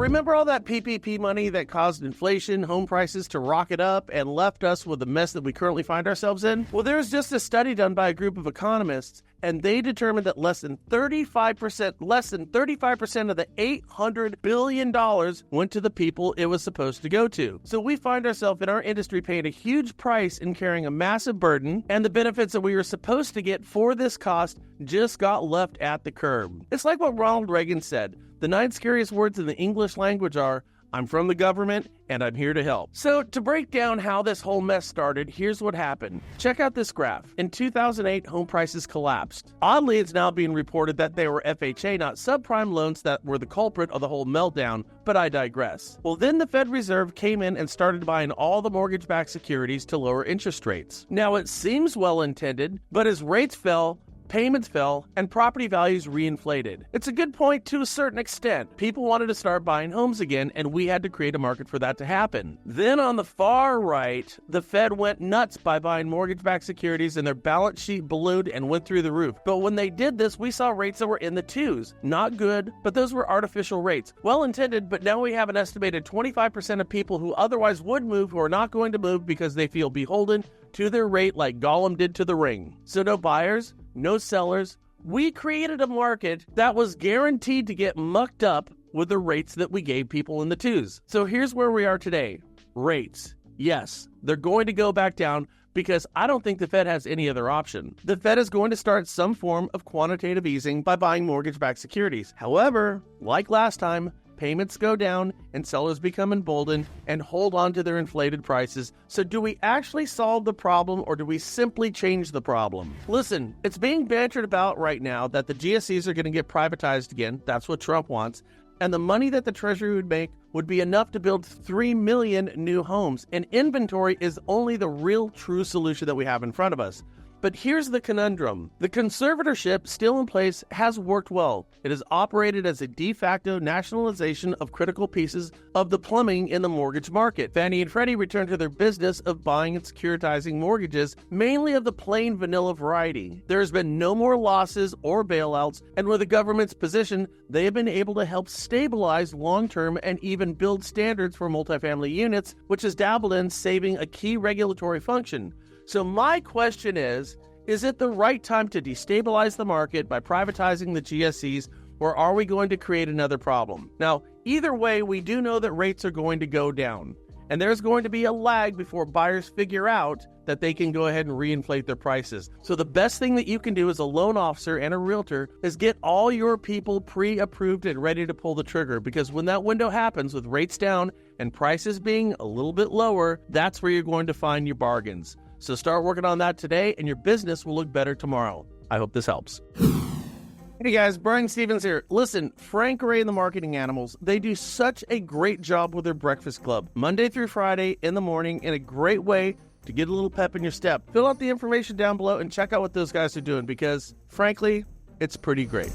Remember all that PPP money that caused inflation, home prices to rocket up, and left us with the mess that we currently find ourselves in? Well, there was just a study done by a group of economists, and they determined that less than 35% of the $800 billion went to the people it was supposed to go to. So we find ourselves in our industry paying a huge price and carrying a massive burden, and the benefits that we were supposed to get for this cost just got left at the curb. It's like what Ronald Reagan said. The 9 scariest words in the English language are, I'm from the government, and I'm here to help. So to break down how this whole mess started, here's what happened. Check out this graph. In 2008, home prices collapsed. Oddly, it's now being reported that they were FHA, not subprime loans, that were the culprit of the whole meltdown, but I digress. Well, then the Fed Reserve came in and started buying all the mortgage-backed securities to lower interest rates. Now, it seems well-intended, but as rates fell, payments fell, and property values reinflated. It's a good point to a certain extent. People wanted to start buying homes again, and we had to create a market for that to happen. Then on the far right, the Fed went nuts by buying mortgage-backed securities, and their balance sheet ballooned and went through the roof. But when they did this, we saw rates that were in the 2s. Not good, but those were artificial rates. Well intended, but now we have an estimated 25% of people who otherwise would move who are not going to move because they feel beholden to their rate like Gollum did to the ring. So no buyers, no sellers. We created a market that was guaranteed to get mucked up with the rates that we gave people in the 2s. So here's where we are today. Rates. Yes, they're going to go back down because I don't think the Fed has any other option. The Fed is going to start some form of quantitative easing by buying mortgage-backed securities. However, like last time, payments go down and sellers become emboldened and hold on to their inflated prices. So do we actually solve the problem, or do we simply change the problem? Listen, it's being bantered about right now that the GSEs are going to get privatized again. That's what Trump wants. And the money that the Treasury would make would be enough to build 3 million new homes. And inventory is only the real true solution that we have in front of us. But here's the conundrum. The conservatorship still in place has worked well. It has operated as a de facto nationalization of critical pieces of the plumbing in the mortgage market. Fannie and Freddie returned to their business of buying and securitizing mortgages, mainly of the plain vanilla variety. There has been no more losses or bailouts, and with the government's position, they have been able to help stabilize long-term and even build standards for multifamily units, which has dabbled in saving a key regulatory function. So my question is it the right time to destabilize the market by privatizing the GSEs, or are we going to create another problem? Now, either way, we do know that rates are going to go down, and there's going to be a lag before buyers figure out that they can go ahead and reinflate their prices. So the best thing that you can do as a loan officer and a realtor is get all your people pre-approved and ready to pull the trigger, because when that window happens with rates down and prices being a little bit lower, that's where you're going to find your bargains. So start working on that today, and your business will look better tomorrow. I hope this helps. Hey guys, Brian Stevens here. Listen, Frank Ray and the Marketing Animals, they do such a great job with their breakfast club, Monday through Friday in the morning, in a great way to get a little pep in your step. Fill out the information down below and check out what those guys are doing, because frankly, it's pretty great.